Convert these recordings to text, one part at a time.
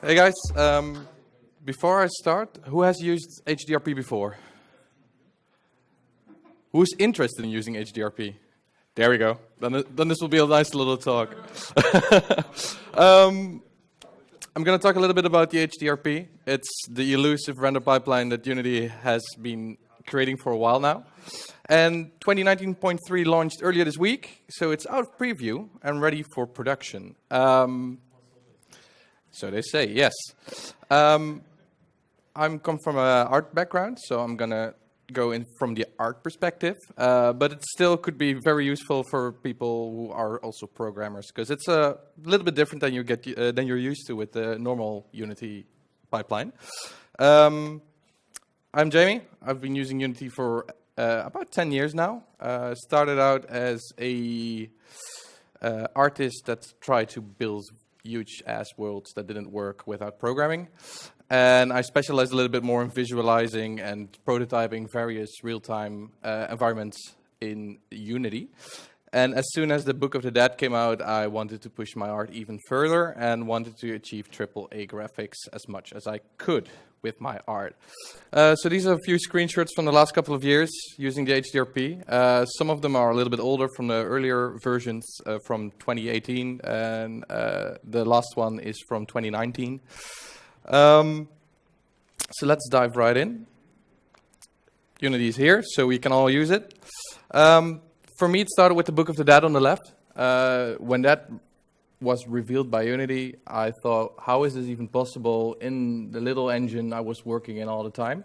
Hey guys, before I start, who has used HDRP before? Who's interested in using HDRP? There we go. Then this will be a nice little talk. I'm going to talk a little bit about the HDRP. It's the elusive render pipeline that Unity has been creating for a while now. And 2019.3 launched earlier this week, so it's out of preview and ready for production. So they say, yes. I come from an art background, so I'm going to go in from the art perspective. But it still could be very useful for people who are also programmers, because it's a little bit different than you're used to with the normal Unity pipeline. I'm Jamie. I've been using Unity for about 10 years now. Started out as a artist that tried to build huge-ass worlds that didn't work without programming. And I specialized a little bit more in visualizing and prototyping various real-time environments in Unity. And as soon as the Book of the Dead came out, I wanted to push my art even further and wanted to achieve AAA graphics as much as I could with my art. So these are a few screenshots from the last couple of years using the HDRP. Some of them are a little bit older from the earlier versions from 2018, and the last one is from 2019. So let's dive right in. Unity is here, so we can all use it. For me, it started with the Book of the Dead on the left. When that was revealed by Unity, I thought, how is this even possible in the little engine I was working in all the time?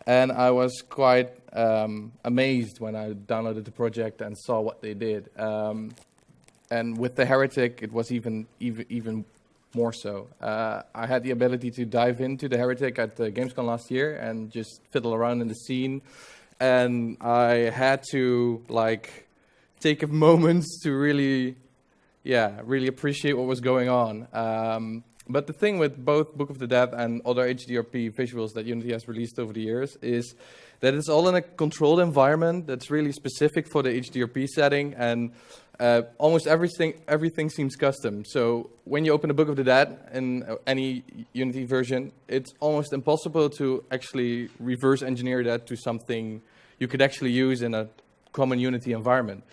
And I was quite amazed when I downloaded the project and saw what they did. And with the Heretic, it was even more so. I had the ability to dive into the Heretic at the Gamescom last year and just fiddle around in the scene. And I had to take a moment to really appreciate what was going on. But the thing with both Book of the Dead and other HDRP visuals that Unity has released over the years is that it's all in a controlled environment that's really specific for the HDRP setting, and almost everything seems custom. So when you open the Book of the Dead in any Unity version, it's almost impossible to actually reverse engineer that to something you could actually use in a common Unity environment.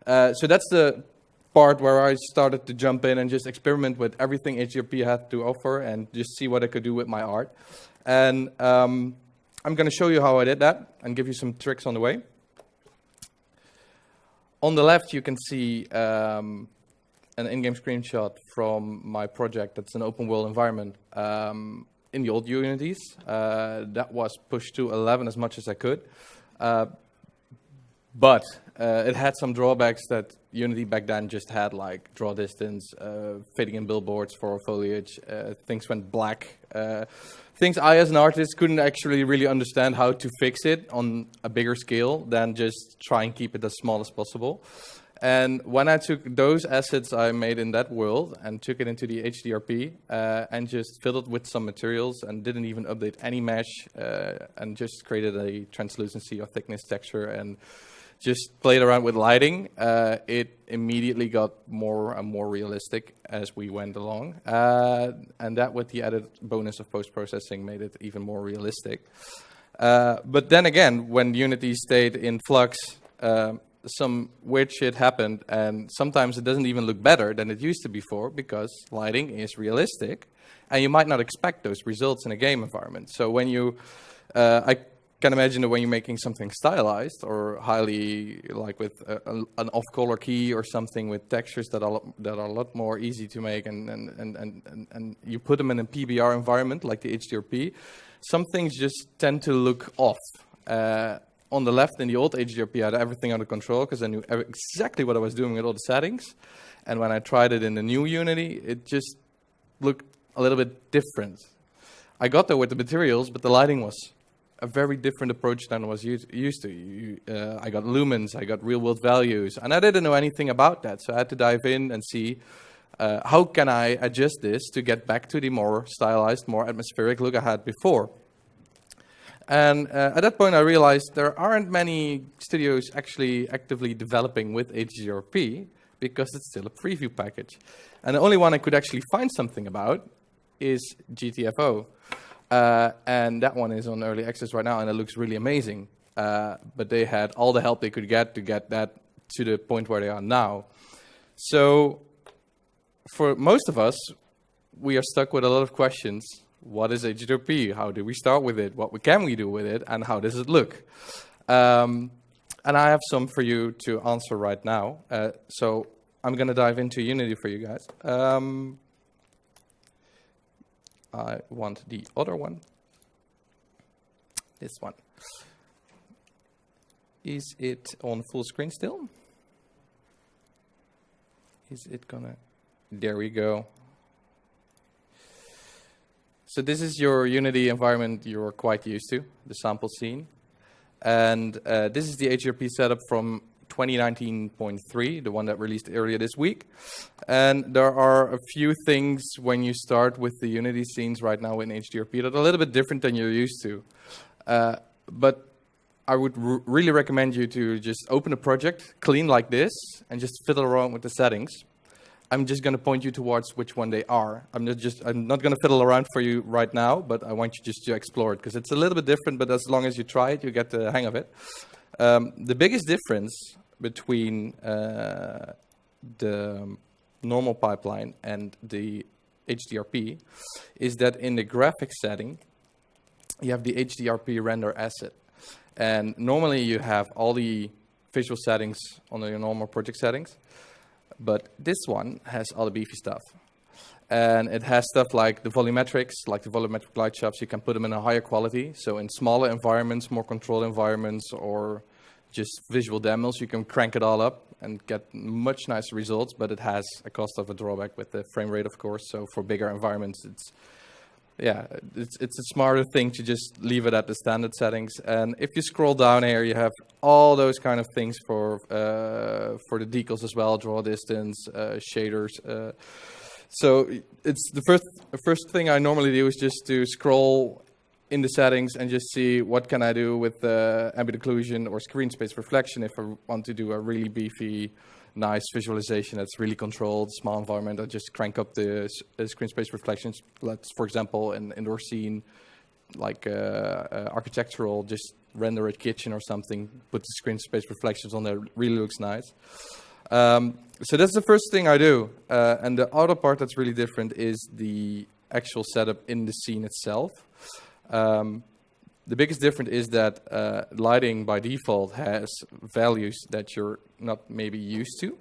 So that's the part where I started to jump in and just experiment with everything HDRP had to offer and just see what I could do with my art. And I'm going to show you how I did that and give you some tricks on the way. On the left, you can see an in-game screenshot from my project. That's an open world environment in the old Unities. That was pushed to 11 as much as I could. But it had some drawbacks that Unity back then just had, like draw distance, fitting in billboards for foliage, things went black. Things I, as an artist, couldn't actually really understand how to fix it on a bigger scale than just try and keep it as small as possible. And when I took those assets I made in that world and took it into the HDRP and just filled it with some materials and didn't even update any mesh and just created a translucency or thickness texture and just played around with lighting, it immediately got more and more realistic as we went along. And that, with the added bonus of post-processing, made it even more realistic. But then again, when Unity stayed in flux, some weird shit happened, and sometimes it doesn't even look better than it used to before because lighting is realistic, and you might not expect those results in a game environment. So when you, I can imagine that when you're making something stylized or highly, like with an off-color key or something with textures that are a lot more easy to make, and you put them in a PBR environment like the HDRP, some things just tend to look off. On the left, in the old HDRP, I had everything under control because I knew exactly what I was doing with all the settings. And when I tried it in the new Unity, it just looked a little bit different. I got there with the materials, but the lighting was a very different approach than I was used to. I got lumens, I got real-world values, and I didn't know anything about that. So I had to dive in and see how can I adjust this to get back to the more stylized, more atmospheric look I had before. And at that point, I realized there aren't many studios actually actively developing with HDRP because it's still a preview package. And the only one I could actually find something about is GTFO. And that one is on early access right now, and it looks really amazing. But they had all the help they could get to get that to the point where they are now. So for most of us, we are stuck with a lot of questions. What is HDRP? How do we start with it? What can we do with it? And how does it look? And I have some for you to answer right now. So I'm going to dive into Unity for you guys. I want the other one. This one. Is it on full screen still? Is it gonna? There we go. So this is your Unity environment you're quite used to, the sample scene. And this is the HDRP setup from 2019.3, the one that released earlier this week. And there are a few things when you start with the Unity scenes right now in HDRP that are a little bit different than you're used to. But I would really recommend you to just open a project, clean like this, and just fiddle around with the settings. I'm just going to point you towards which one they are. I'm not going to fiddle around for you right now, but I want you just to explore it because it's a little bit different, but as long as you try it, you get the hang of it. The biggest difference between the normal pipeline and the HDRP is that in the graphics setting, you have the HDRP render asset. And normally you have all the visual settings on your normal project settings, but this one has all the beefy stuff. And it has stuff like the volumetrics, like the volumetric light shafts. You can put them in a higher quality. So in smaller environments, more controlled environments, or just visual demos, you can crank it all up and get much nicer results, but it has a cost of a drawback with the frame rate, of course. So for bigger environments, it's a smarter thing to just leave it at the standard settings. And if you scroll down here, you have all those kind of things for the decals as well, draw distance, shaders. So it's the first thing I normally do is just to scroll in the settings and just see what can I do with ambient occlusion or screen space reflection if I want to do a really beefy, nice visualization that's really controlled, small environment. I just crank up the screen space reflections. Let's, for example, an indoor scene, like architectural, just render a kitchen or something, put the screen space reflections on there, really looks nice. So that's the first thing I do. And the other part that's really different is the actual setup in the scene itself. The biggest difference is that lighting by default has values that you're not maybe used to.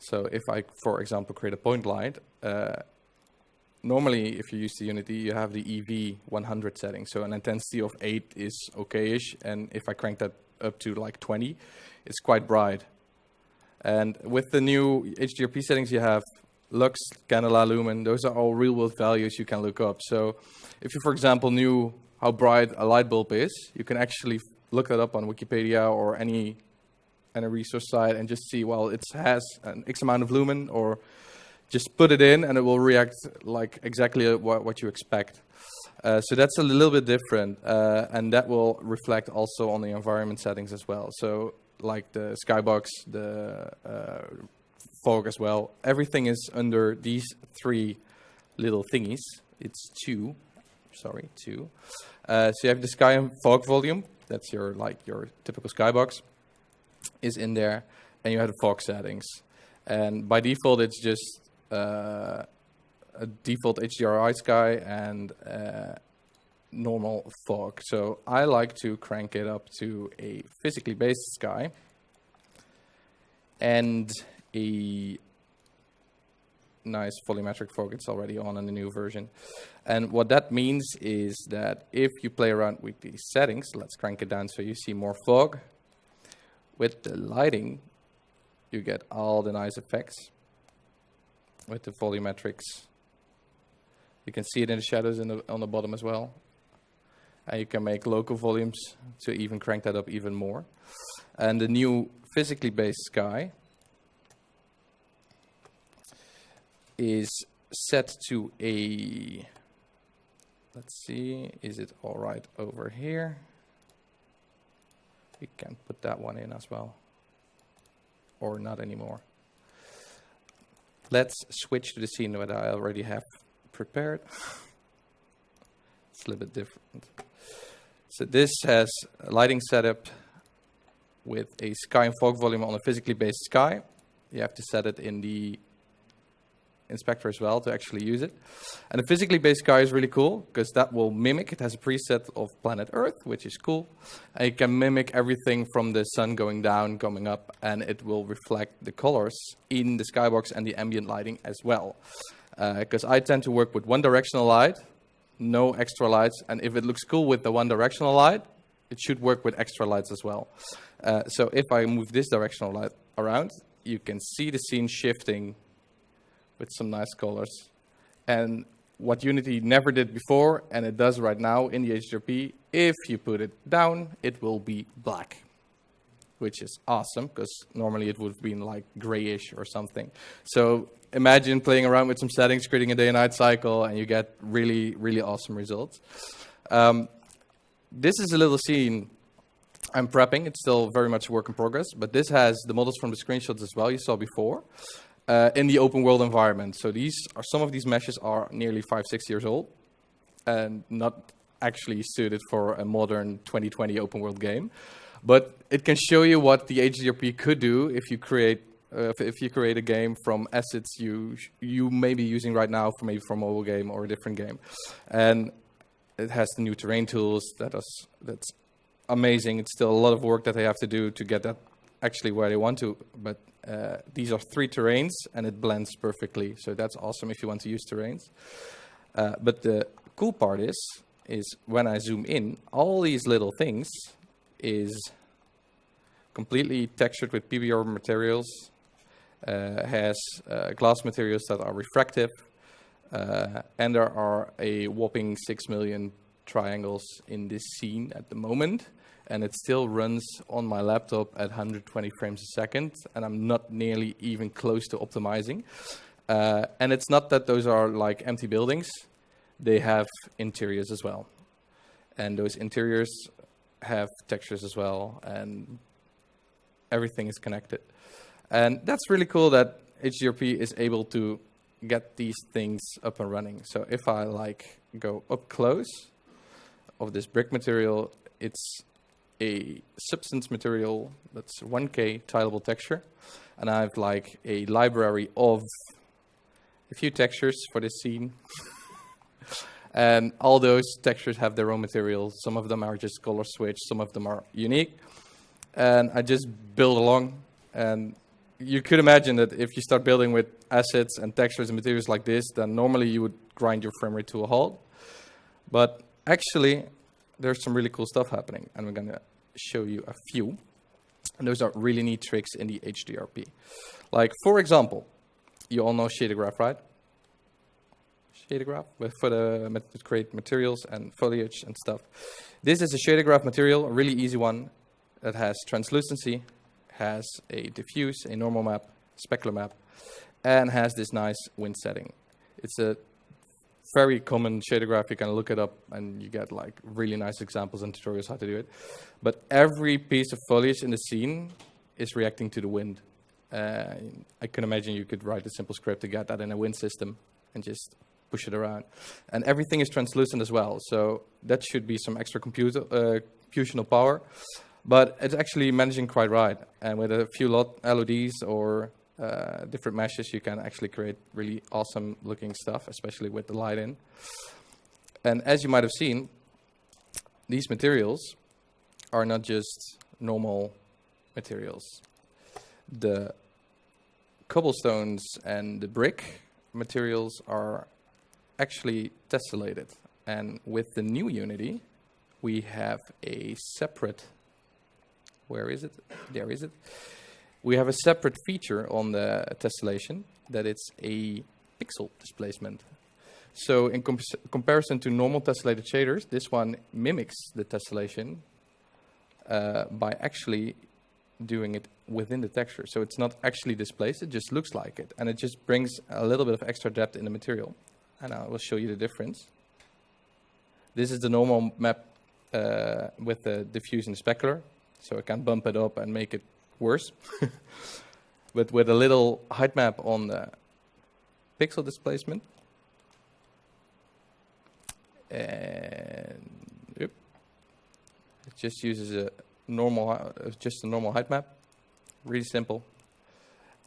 So if I, for example, create a point light, normally if you're used to Unity, you have the EV 100 setting. So an intensity of 8 is okay-ish. And if I crank that up to like 20, it's quite bright. And with the new HDRP settings, you have lux, candela, lumen. Those are all real-world values you can look up. So if you, for example, knew how bright a light bulb is, you can actually look that up on Wikipedia or any resource site and just see, well, it has an X amount of lumen, or just put it in and it will react like exactly what you expect. So that's a little bit different, and that will reflect also on the environment settings as well. So like the skybox, the fog as well, everything is under these three little thingies. It's two. So you have the sky and fog volume. That's your typical skybox is in there, and you have the fog settings. And by default, it's just a default HDRI sky and normal fog. So I like to crank it up to a physically based sky and a nice volumetric fog. It's already on in the new version. And what that means is that if you play around with these settings, let's crank it down so you see more fog. With the lighting, you get all the nice effects. With the volumetrics, you can see it in the shadows on the bottom as well. And you can make local volumes to even crank that up even more. And the new physically based sky is set to a, let's see, is it all right over here? We can put that one in as well, or not anymore. Let's switch to the scene that I already have prepared. It's a little bit different. So this has a lighting setup with a sky and fog volume on a physically based sky. You have to set it in the inspector as well to actually use it. And the physically based sky is really cool because that will mimic, it has a preset of planet Earth, which is cool. And it can mimic everything from the sun going down, coming up, and it will reflect the colors in the skybox and the ambient lighting as well. Because I tend to work with one directional light, no extra lights, and if it looks cool with the one directional light, it should work with extra lights as well. So if I move this directional light around, you can see the scene shifting with some nice colors. And what Unity never did before, and it does right now in the HDRP, if you put it down, it will be black, which is awesome, because normally it would have been like grayish or something. So imagine playing around with some settings, creating a day and night cycle, and you get really, really awesome results. This is a little scene I'm prepping. It's still very much a work in progress, but this has the models from the screenshots as well you saw before. In the open world environment. So some of these meshes are nearly 5-6 years old and not actually suited for a modern 2020 open world game. But it can show you what the HDRP could do if you create a game from assets you may be using right now for maybe for a mobile game or a different game. And it has the new terrain tools that's amazing. It's still a lot of work that they have to do to get that actually where they want to, but these are 3 terrains and it blends perfectly. So that's awesome if you want to use terrains. But the cool part is when I zoom in, all these little things is completely textured with PBR materials, has glass materials that are refractive, and there are a whopping 6 million triangles in this scene at the moment. And it still runs on my laptop at 120 frames a second, and I'm not nearly even close to optimizing. And it's not that those are like empty buildings. They have interiors as well. And those interiors have textures as well, and everything is connected. And that's really cool that HDRP is able to get these things up and running. So if I like go up close of this brick material, it's a substance material that's 1K tileable texture, and I have like a library of a few textures for this scene. And all those textures have their own materials. Some of them are just color switch, some of them are unique. And I just build along, and you could imagine that if you start building with assets and textures and materials like this, then normally you would grind your frame rate to a halt. But actually, there's some really cool stuff happening, and we're going to show you a few. And those are really neat tricks in the HDRP. Like, for example, you all know shader graph, right? Shader graph to create materials and foliage and stuff. This is a shader graph material, a really easy one that has translucency, has a diffuse, a normal map, specular map, and has this nice wind setting. It's a very common shader graph. You can look it up and you get like really nice examples and tutorials how to do it. But every piece of foliage in the scene is reacting to the wind. I can imagine you could write a simple script to get that in a wind system and just push it around. And everything is translucent as well. So that should be some extra computational power. But it's actually managing quite right. And with a few LODs or different meshes, you can actually create really awesome looking stuff, especially with the light in. And as you might have seen, these materials are not just normal materials. The cobblestones and the brick materials are actually tessellated. And with the new Unity, we have a separate, where is it? There is it. We have a separate feature on the tessellation that it's a pixel displacement. So in comparison to normal tessellated shaders, this one mimics the tessellation by actually doing it within the texture. So it's not actually displaced, it just looks like it. And it just brings a little bit of extra depth in the material. And I will show you the difference. This is the normal map with the diffuse and the specular. So I can bump it up and make it worse. But with a little height map on the pixel displacement, And yep, it just uses a normal height map, really simple,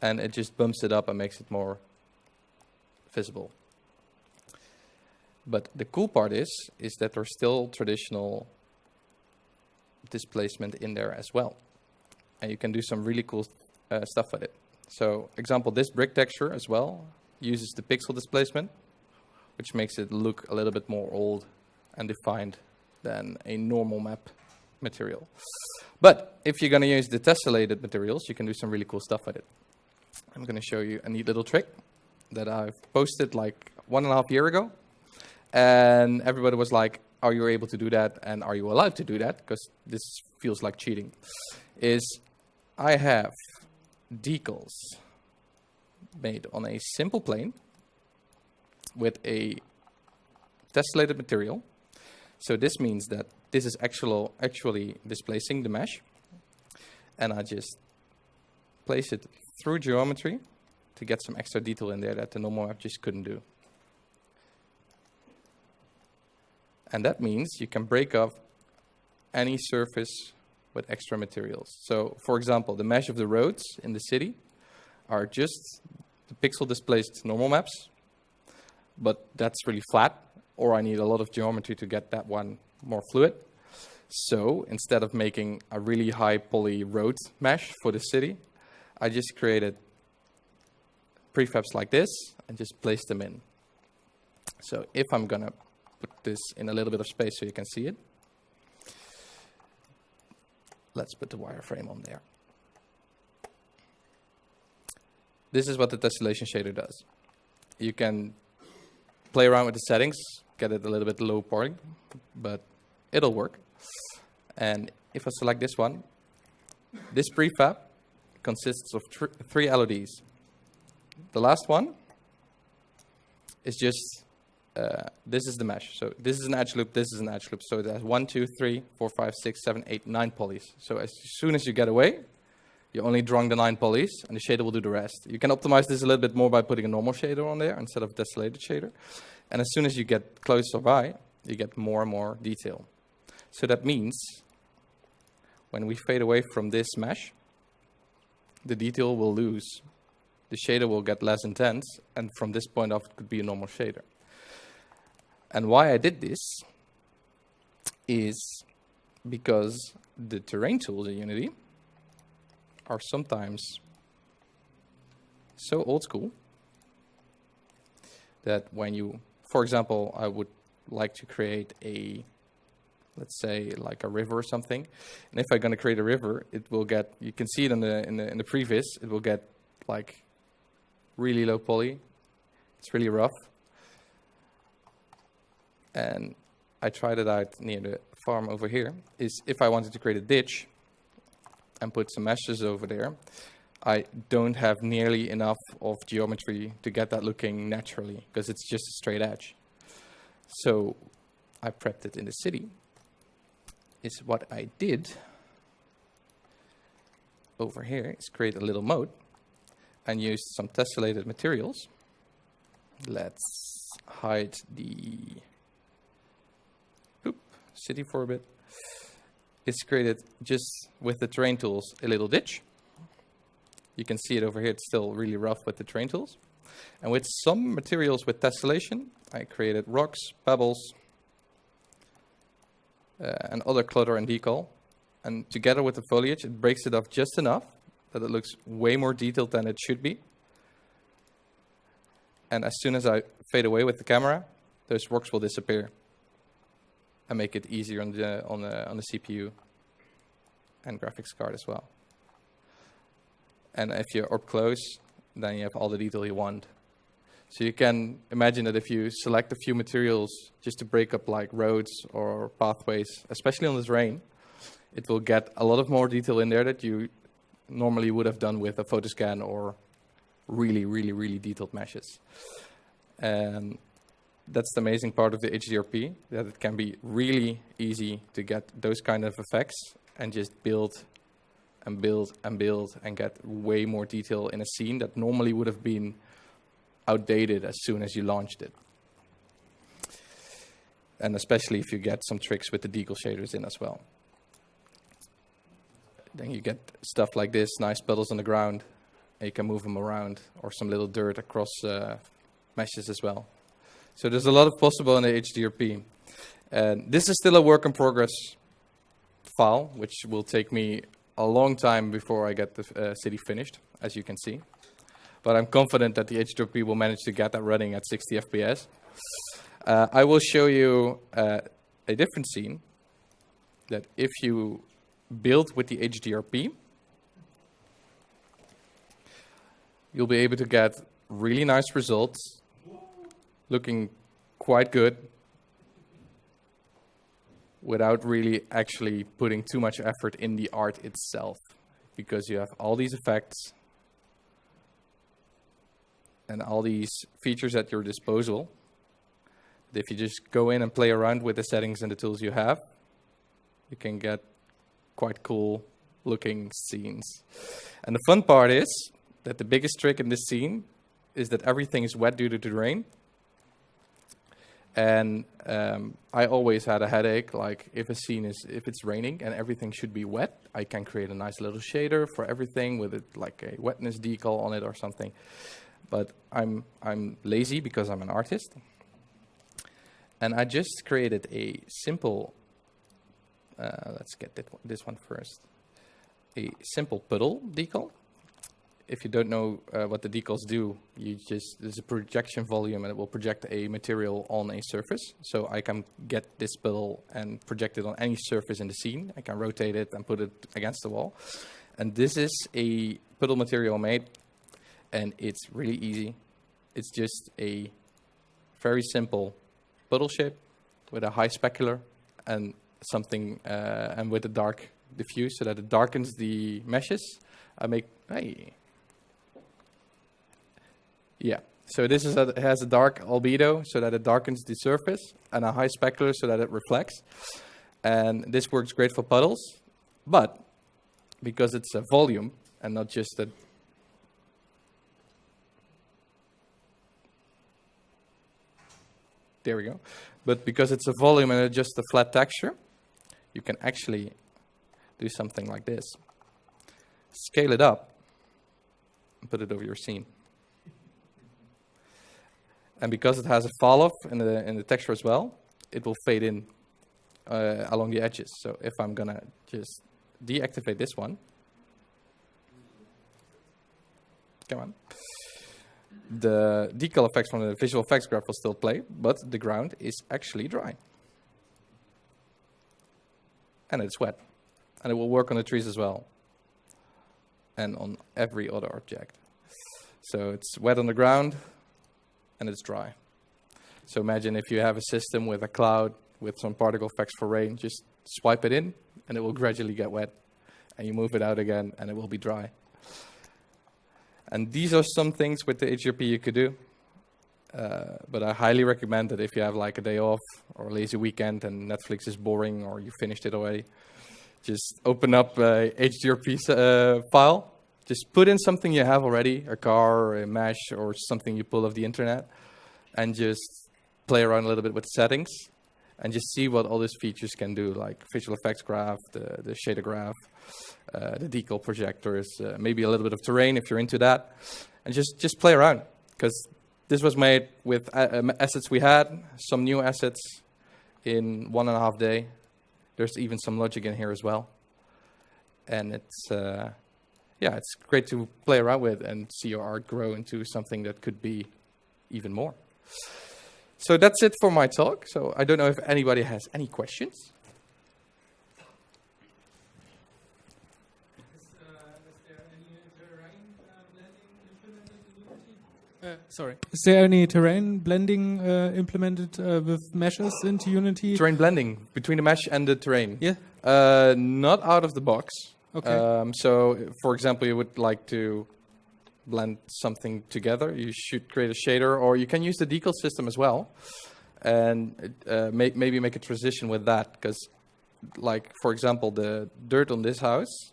and it just bumps it up and makes it more visible. But the cool part is that there's still traditional displacement in there as well, and you can do some really cool stuff with it. So, example, this brick texture as well uses the pixel displacement, which makes it look a little bit more old and defined than a normal map material. But if you're going to use the tessellated materials, you can do some really cool stuff with it. I'm going to show you a neat little trick that I've posted like 1.5 years ago. And everybody was like, are you able to do that? And are you allowed to do that? Because this feels like cheating. I have decals made on a simple plane with a tessellated material. So this means that this is actually displacing the mesh. And I just place it through geometry to get some extra detail in there that the normal map just couldn't do. And that means you can break up any surface with extra materials. So, for example, the mesh of the roads in the city are just the pixel displaced normal maps, but that's really flat, or I need a lot of geometry to get that one more fluid. So, instead of making a really high poly road mesh for the city, I just created prefabs like this and just placed them in. So, if I'm going to put this in a little bit of space so you can see it. Let's put the wireframe on there. This is what the tessellation shader does. You can play around with the settings, get it a little bit low poly, but it'll work. And if I select this one, this prefab consists of 3 LODs. The last one is just this is the mesh. So this is an edge loop, this is an edge loop. So it has 1, 2, 3, 4, 5, 6, 7, 8, 9 polys. So as soon as you get away, you're only drawing the 9 polys, and the shader will do the rest. You can optimize this a little bit more by putting a normal shader on there instead of a tessellated shader. And as soon as you get closer by, you get more and more detail. So that means when we fade away from this mesh, the detail will lose. The shader will get less intense, and from this point off, it could be a normal shader. And why I did this is because the terrain tools in Unity are sometimes so old school that when you, for example, I would like to create a, let's say like a river or something, and if I'm going to create a river, it will get, you can see it in the previs, it will get like really low poly, it's really rough. And I tried it out near the farm over here, is if I wanted to create a ditch and put some meshes over there, I don't have nearly enough of geometry to get that looking naturally, because it's just a straight edge. So I prepped it in the city. Is what I did over here is create a little mode and used some tessellated materials. Let's hide the city for a bit. It's created just with the terrain tools a little ditch. You can see it over here, it's still really rough with the terrain tools. And with some materials with tessellation, I created rocks, pebbles, and other clutter and decal. And together with the foliage, it breaks it off just enough that it looks way more detailed than it should be. And as soon as I fade away with the camera, those rocks will disappear and make it easier on the CPU and graphics card as well. And if you're up close, then you have all the detail you want. So you can imagine that if you select a few materials just to break up like roads or pathways, especially on the terrain, it will get a lot of more detail in there that you normally would have done with a photo scan or really, really, really detailed meshes. And that's the amazing part of the HDRP, that it can be really easy to get those kind of effects and just build and build and build and get way more detail in a scene that normally would have been outdated as soon as you launched it. And especially if you get some tricks with the decal shaders in as well. Then you get stuff like this, nice puddles on the ground. And you can move them around, or some little dirt across meshes as well. So there's a lot of possible in the HDRP. And this is still a work in progress file, which will take me a long time before I get the city finished, as you can see. But I'm confident that the HDRP will manage to get that running at 60 FPS. I will show you a different scene that if you build with the HDRP, you'll be able to get really nice results, looking quite good, without really actually putting too much effort in the art itself, because you have all these effects and all these features at your disposal. If you just go in and play around with the settings and the tools you have, you can get quite cool looking scenes. And the fun part is that the biggest trick in this scene is that everything is wet due to the rain. And I always had a headache, like if it's raining and everything should be wet, I can create a nice little shader for everything with it, like a wetness decal on it or something. But I'm lazy because I'm an artist. And I just created a simple, let's get this one first, a simple puddle decal. If you don't know what the decals do, there's a projection volume and it will project a material on a surface. So I can get this puddle and project it on any surface in the scene. I can rotate it and put it against the wall. And this is a puddle material made, and it's really easy. It's just a very simple puddle shape with a high specular and something, and with a dark diffuse so that it darkens the meshes. Yeah, so this it has a dark albedo so that it darkens the surface, and a high specular so that it reflects. And this works great for puddles, but because it's a volume and not just a there we go. But because it's a volume and it's just a flat texture, you can actually do something like this. Scale it up and put it over your scene. And because it has a fall off in the texture as well, it will fade in along the edges. So if I'm gonna just deactivate this one, come on. The decal effects from the visual effects graph will still play, but the ground is actually dry. And it's wet. And it will work on the trees as well. And on every other object. So it's wet on the ground, and it's dry. So imagine if you have a system with a cloud with some particle effects for rain, just swipe it in, and it will gradually get wet. And you move it out again, and it will be dry. And these are some things with the HDRP you could do. But I highly recommend that if you have like a day off or a lazy weekend and Netflix is boring or you finished it already, just open up a HDRP file. Just put in something you have already, a car or a mesh or something you pull off the internet, and just play around a little bit with the settings and just see what all these features can do, like visual effects graph, the shader graph, the decal projectors, maybe a little bit of terrain if you're into that, and just play around, because this was made with assets we had, some new assets in 1.5 days. There's even some logic in here as well, and it's it's great to play around with and see your art grow into something that could be even more. So that's it for my talk. So I don't know if anybody has any questions. Is there any terrain blending implemented in Unity? Sorry. Is there any terrain blending implemented with meshes into Unity? Terrain blending between the mesh and the terrain? Yeah. Not out of the box. Okay. So, for example, you would like to blend something together, you should create a shader, or you can use the decal system as well, and maybe make a transition with that, because, like, for example, the dirt on this house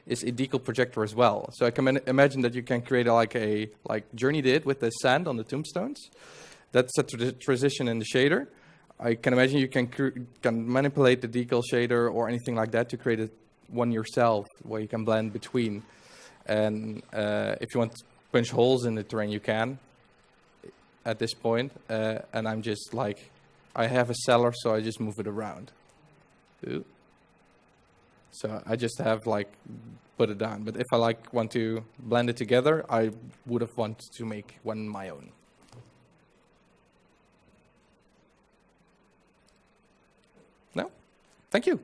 is a decal projector as well. So I can imagine that you can create like Journey did with the sand on the tombstones. That's a transition in the shader. I can imagine you can manipulate the decal shader or anything like that to create one yourself, where you can blend between. And if you want to punch holes in the terrain, you can. At this point, and I'm just like, I have a cellar, so I just move it around. Ooh. So I just have like put it down. But if I like want to blend it together, I would have wanted to make one my own. No? Thank you.